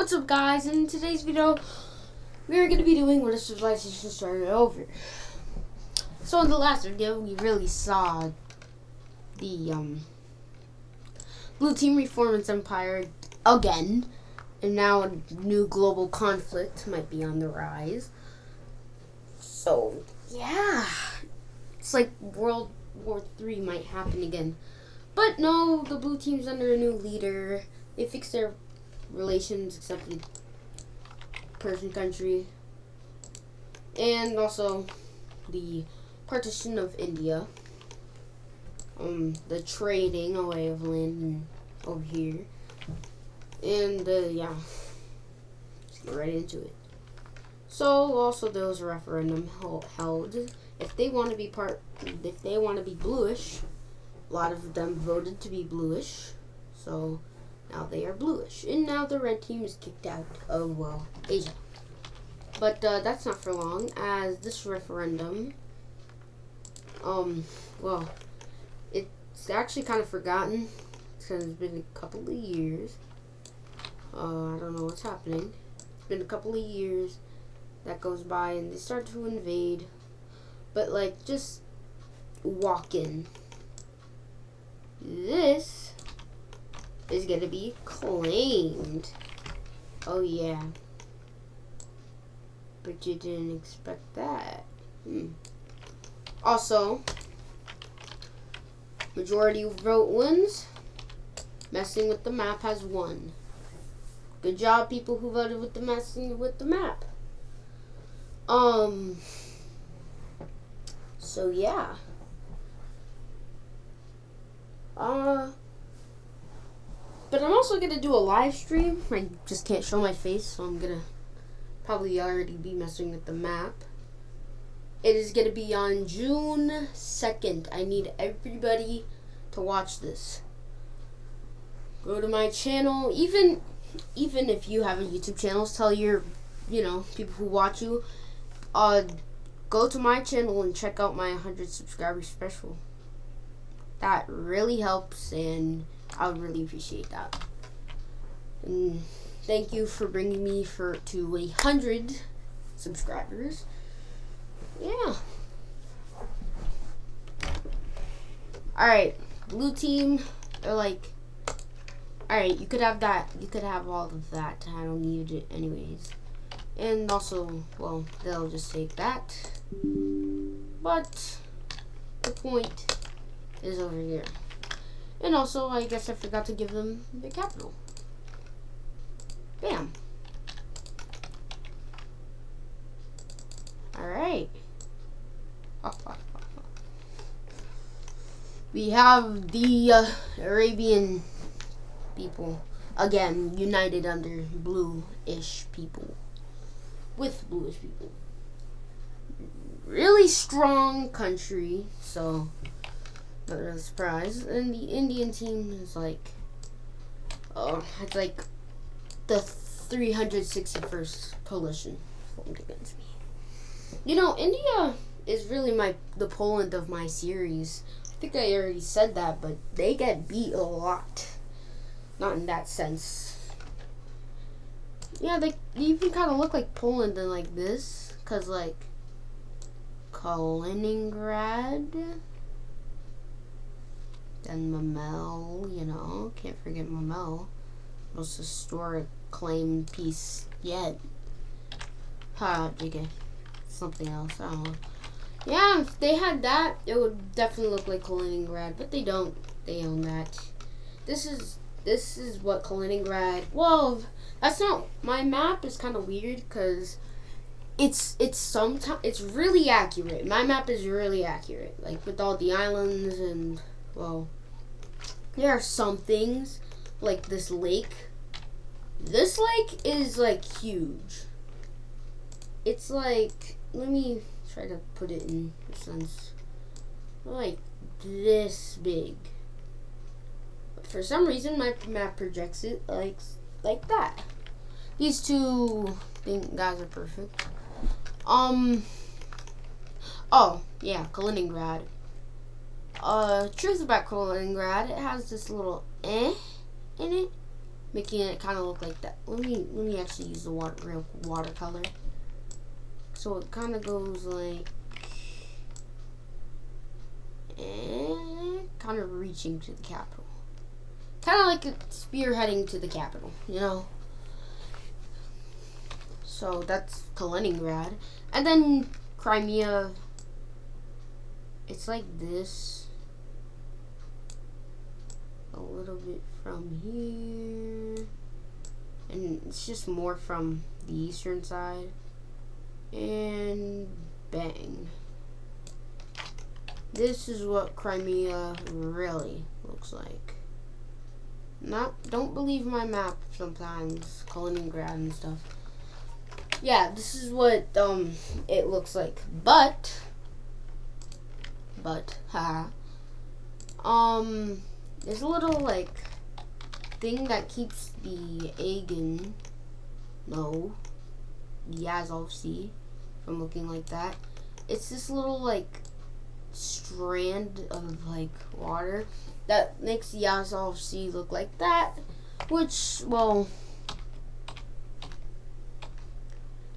What's up, guys? In today's video, we're going to be doing when a civilization started over. So in the last video, we really saw the blue team reform its empire again, and now a new global conflict might be on the rise. So yeah, it's like World War III might happen again. But no, the blue team's under a new leader. They fixed their relations, except with Persian country, and also the partition of India, the trading away of land over here, and yeah, let's get right into it. So also there was a referendum held. If they want to be bluish, a lot of them voted to be bluish, so now they are bluish. And now the red team is kicked out of, well, Asia. But that's not for long, as this referendum, well, it's actually kind of forgotten, because it's been a couple of years. I don't know what's happening. It's been a couple of years that goes by, and they start to invade. But, like, just walk in. This is gonna be claimed. Oh yeah. But you didn't expect that. Also, majority vote wins. Messing with the map has won. Good job, people who voted with the messing with the map. So yeah. But I'm also going to do a live stream. I just can't show my face, so I'm going to probably already be messing with the map. It is going to be on June 2nd. I need everybody to watch this. Go to my channel. Even if you have a YouTube channel, tell your, people who watch you, go to my channel and check out my 100 subscriber special. That really helps, and I would really appreciate that. And thank you for bringing me to 100 subscribers. Yeah. Alright, blue team, they're like, alright, you could have that. You could have all of that. I don't need it anyways. And also, well, they'll just take that. But the point is over here. And also, I guess I forgot to give them the capital. Bam. Alright. We have the Arabian people, again, united under bluish people. With bluish people. Really strong country, so not really surprised. And the Indian team is like, it's like the 361st coalition formed against me. India is really the Poland of my series. I think I already said that, but they get beat a lot. Not in that sense. Yeah, they even kind of look like Poland and like this, cause like Kaliningrad. And Memel, can't forget Memel. Most historic claim piece yet. JK. Something else, I don't know. Yeah, if they had that, it would definitely look like Kaliningrad, but they don't. They own that. This is what Kaliningrad, well, that's not, my map is kind of weird, because it's really accurate. My map is really accurate, like with all the islands and, well, there are some things, like this lake. This lake is, like, huge. It's, like, let me try to put it in a sense. Like, this big. But for some reason, my map projects it like that. These two guys are perfect. Oh, yeah, Kaliningrad. Truth about Kaliningrad, it has this little in it. making it kind of look like that. Let me actually use the real watercolor. So it kind of goes like, and kind of reaching to the capital. Kind of like it's spearheading to the capital, you know? So that's Kaliningrad. And then Crimea, it's like this. A little bit from here. And it's just more from the eastern side. And bang. This is what Crimea really looks like. Don't believe my map sometimes, Kaliningrad and stuff. Yeah, this is what it looks like. But haha. There's a little like thing that keeps the the Azov Sea from looking like that. It's this little like strand of like water that makes the Azov Sea look like that, which, well,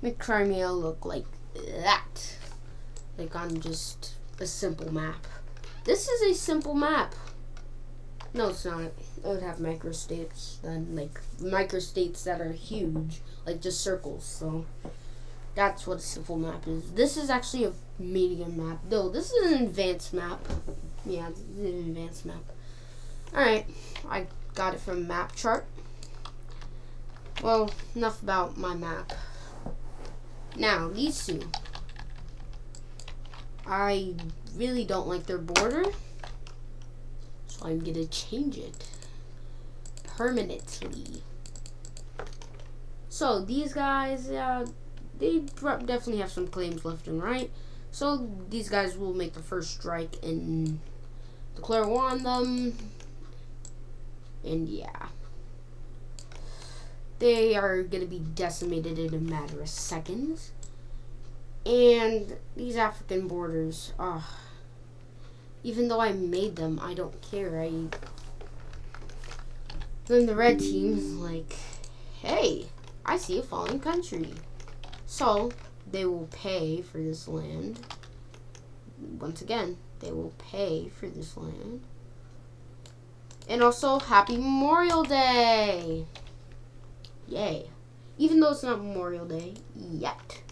make Crimea look like that. Like on just a simple map. This is a simple map. No, it's not. It would have microstates, then like microstates that are huge, like just circles. So that's what a simple map is. This is actually a medium map, though. This is an advanced map. Yeah, this is an advanced map. Alright, I got it from Map Chart. Well, enough about my map. Now, these two. I really don't like their border, so I'm gonna change it permanently. So, these guys, they definitely have some claims left and right. So, these guys will make the first strike and declare war on them. And yeah, they are going to be decimated in a matter of seconds. And these African borders, even though I made them, I don't care. Then the red team is like, hey, I see a falling country. So they will pay for this land. Once again, they will pay for this land. And also, Happy Memorial Day! Yay. Even though it's not Memorial Day yet.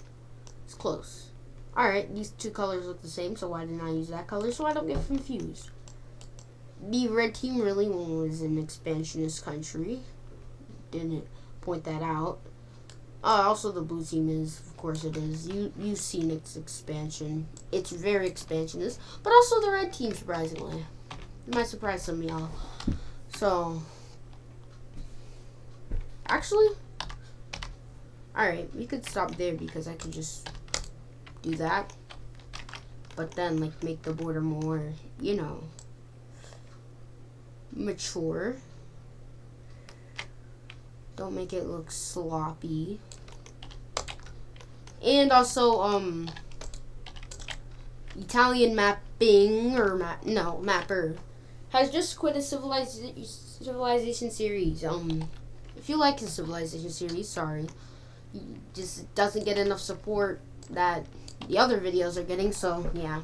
It's close. Alright, these two colors look the same, so why didn't I use that color? So I don't get confused. The red team really was an expansionist country. Didn't point that out. Also, the blue team is, of course it is. You've seen its expansion. It's very expansionist. But also the red team, surprisingly. It might surprise some of y'all. So, actually, alright, we could stop there because I could just do that. But then, like, make the border more, you know, mature. Don't make it look sloppy. And also, Italian mapping, or mapper, has just quit a civilization series. If you like the civilization series, sorry, just doesn't get enough support that the other videos are getting, so yeah.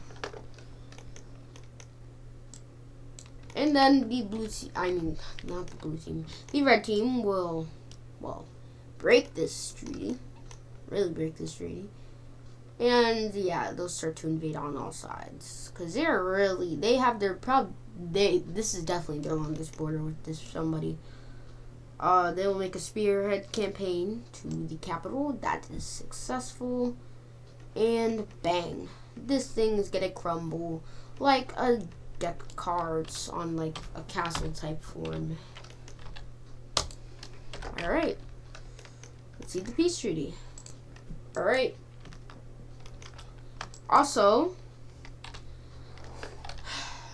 And then the blue team, not the blue team, the red team will, well, break this treaty, really break this treaty. And yeah, they'll start to invade on all sides, because this is definitely their longest border with this somebody. They will make a spearhead campaign to the capital. That is successful. And bang, this thing is gonna crumble like a deck of cards on like a castle type form. Alright, let's see the peace treaty. Alright. Also,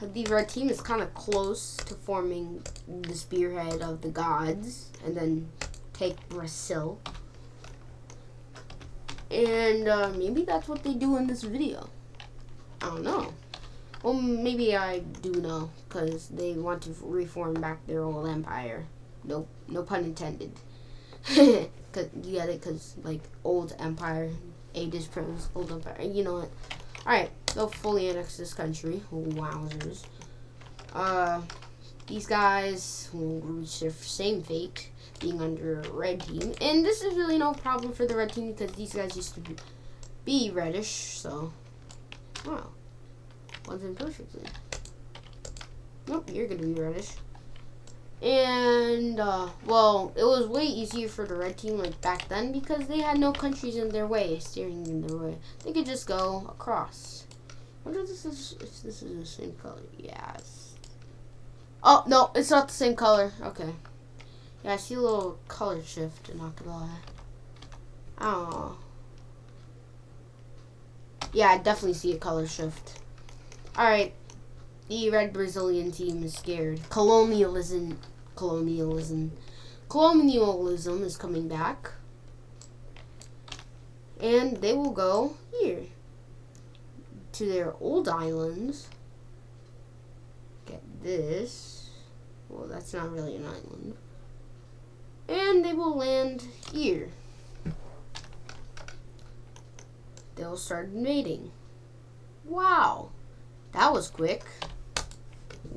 the red team is kind of close to forming the spearhead of the gods and then take Brazil. And maybe that's what they do in this video. I don't know. Well, maybe I do know, because they want to reform back their old empire. Nope, No pun intended. Cause you get it, cause like old empire, Aegis Pros, old empire. You know what? All right, they'll fully annex this country. Wowzers. These guys will reach their same fate, being under a red team, and this is really no problem for the red team because these guys used to be reddish. So, wow, one's in perfectly. Nope, you're gonna be reddish. And, well, it was way easier for the red team, like, back then, because they had no countries in their way, steering in their way. They could just go across. I wonder if this is the same color. Yes. Oh, no, it's not the same color. Okay. Yeah, I see a little color shift, not gonna lie. Oh. Yeah, I definitely see a color shift. Alright. The red Brazilian team is scared. Colonialism is coming back. And they will go here. To their old islands. Get this. Well, that's not really an island. And they will land here. They'll start invading. Wow. That was quick.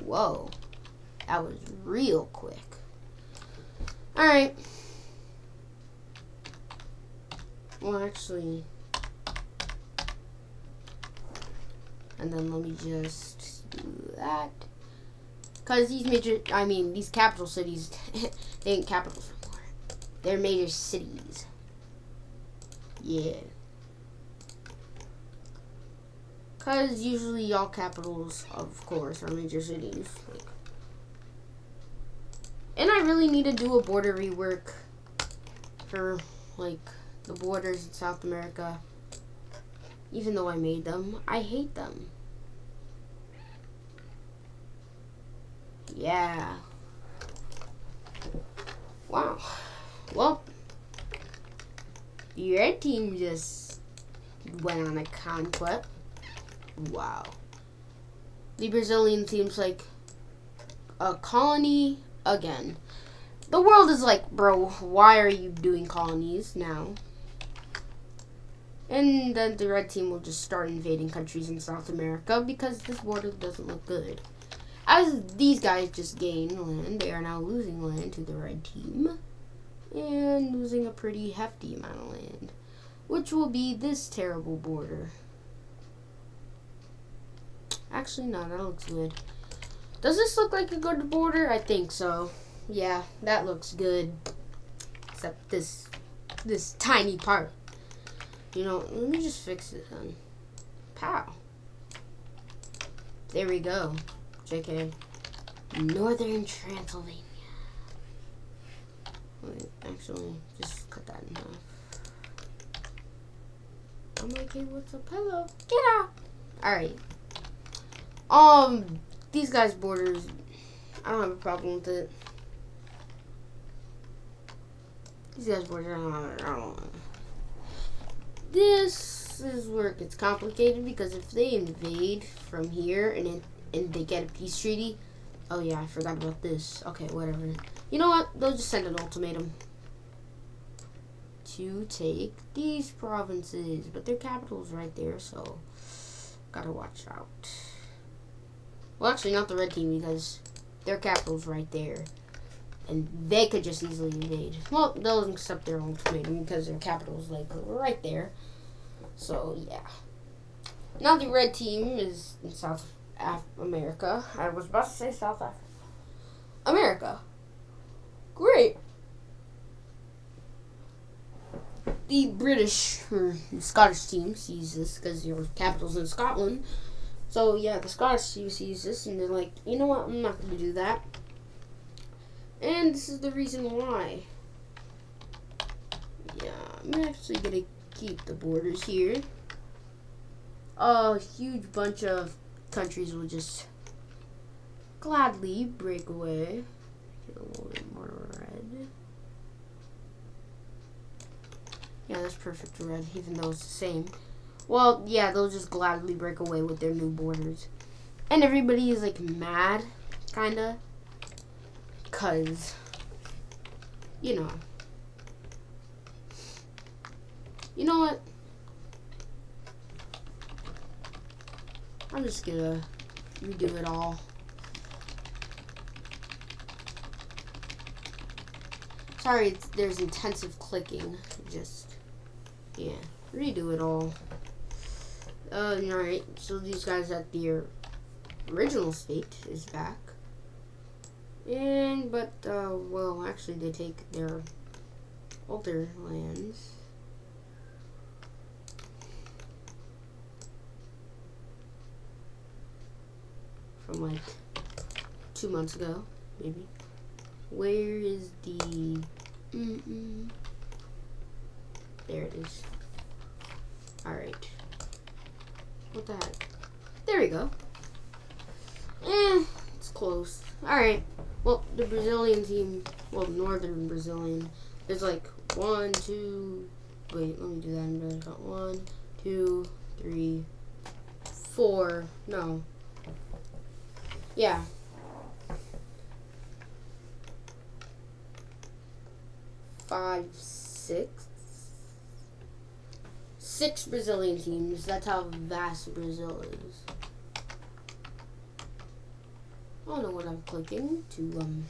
Whoa. That was real quick. Alright. Well, actually. And then let me just do that. Because these capital cities, they ain't capitals anymore. They're major cities. Yeah. Because usually all capitals, of course, are major cities. And I really need to do a border rework for, like, the borders in South America. Even though I made them, I hate them. Yeah. Wow. Well, the red team just went on a conquest. Wow. The Brazilian seems like a colony again. The world is like, bro, why are you doing colonies now? And then the red team will just start invading countries in South America because this border doesn't look good. As these guys just gain land, they are now losing land to the red team. And losing a pretty hefty amount of land. Which will be this terrible border. Actually, no, that looks good. Does this look like a good border? I think so. Yeah, that looks good. Except this tiny part. You know, let me just fix it then. Pow. There we go. JK. Northern Transylvania. Wait, actually, just cut that in half. I'm like, hey, what's up? Hello. Get out. Alright. These guys' borders, I don't have a problem with it. These guys' borders, I don't know. This is where it gets complicated because if they invade from here and they get a peace treaty, oh yeah, I forgot about this. Okay, whatever. You know what? They'll just send an ultimatum to take these provinces, but their capital's right there, so gotta watch out. Well, actually, not the red team because their capital's right there. And they could just easily invade. Well, they'll accept their ultimatum because their capital's like right there. So, yeah. Now the red team is in South America. I was about to say South Africa. America. Great. The British or Scottish team sees this because your capital's in Scotland. So, yeah, the Scottish team sees this and they're like, you know what, I'm not going to do that. And this is the reason why. Yeah, I'm actually going to keep the borders here. A huge bunch of countries will just gladly break away. Get a little bit more red. Yeah, that's perfect red, even though it's the same. Well, yeah, they'll just gladly break away with their new borders. And everybody is, like, mad, kinda. Because you know. You know what? I'm just gonna redo it all. Sorry, there's intensive clicking. Just, yeah, redo it all. Alright, so these guys at their original state is back. Well, actually they take their older lands. From like 2 months ago, maybe. Where is the... There it is. Alright. What the heck? There we go. It's close. Alright. Well, the Brazilian team, well, Northern Brazilian, there's like 1, 2, wait, let me do that in another count. 1, 2, 3, 4, no. Yeah. 5, 6. 6 Brazilian teams. That's how vast Brazil is. I don't know what I'm clicking to,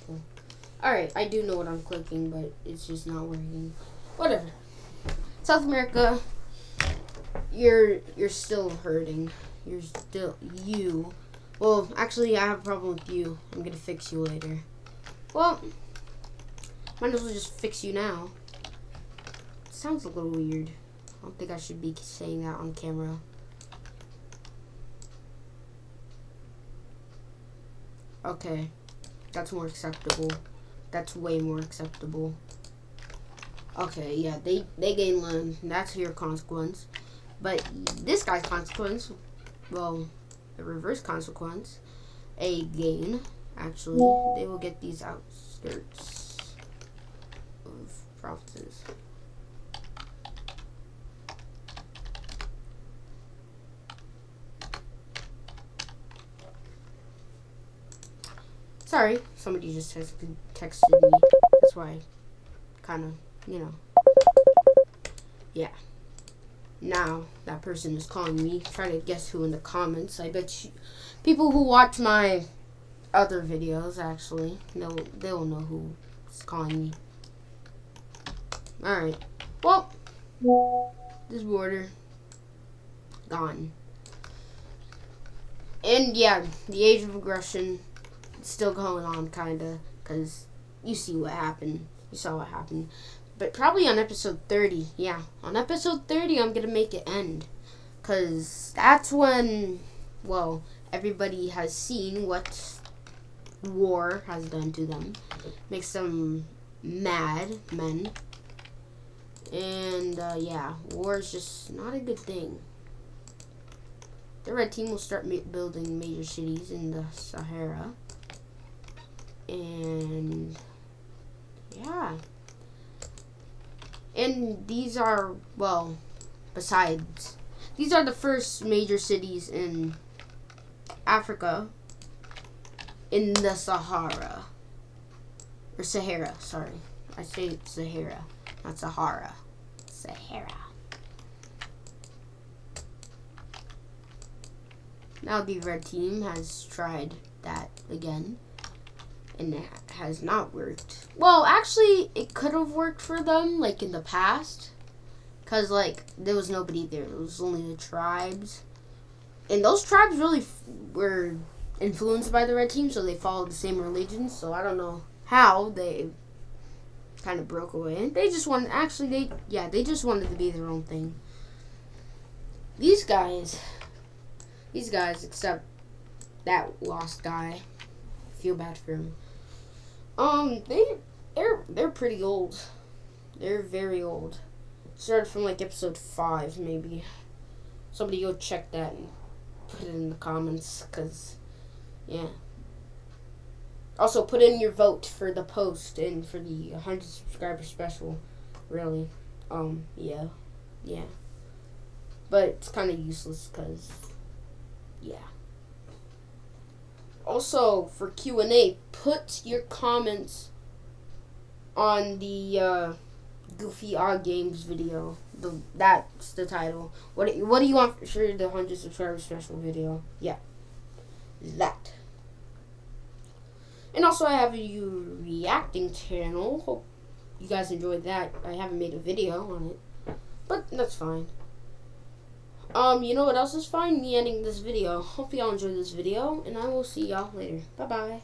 Alright, I do know what I'm clicking, but it's just not working. Whatever. South America, you're still hurting. You're still, well, actually, I have a problem with you. I'm gonna fix you later. Well, might as well just fix you now. Sounds a little weird. I don't think I should be saying that on camera. Okay, that's more acceptable. That's way more acceptable. Okay, yeah, they gain land. That's your consequence. But this guy's consequence, well, the reverse consequence, a gain. Actually, they will get these outskirts of provinces. Sorry, somebody just texted me. That's why, kind of, yeah. Now that person is calling me. Try to guess who in the comments. I bet you, people who watch my other videos, actually, they'll know who is calling me. All right. Well, this border gone. And yeah, the age of aggression still going on, kinda, because you see what happened. You saw what happened. But probably on episode 30, yeah. On episode 30, I'm gonna make it end. Because that's when, well, everybody has seen what war has done to them. Makes them mad men. And, yeah, war is just not a good thing. The red team will start building major cities in the Sahara. And yeah, and these are, well, besides, these are the first major cities in Africa in the Sahara, or Sahara, sorry, I say Sahara, not Sahara, Sahara. Now the red team has tried that again, and it has not worked. Well, actually, it could have worked for them, like, in the past. Because, like, there was nobody there. It was only the tribes. And those tribes really were influenced by the red team, so they followed the same religion. So I don't know how they kind of broke away. They just wanted, actually, they just wanted to be their own thing. These guys, except that lost guy, I feel bad for him. They're pretty old. They're very old. Started from like episode 5, maybe. Somebody go check that and put it in the comments, cause yeah. Also, put in your vote for the post and for the 100 subscriber special. Really, yeah. But it's kind of useless, cause yeah. Also, for Q&A, put your comments on the Goofy Odd Games video. That's the title. What do you want for the 100 subscriber special video? Yeah, that. And also I have a reacting channel. Hope you guys enjoyed that. I haven't made a video on it, but that's fine. You know what else is fine? Me ending this video. Hope y'all enjoyed this video, and I will see y'all later. Bye bye.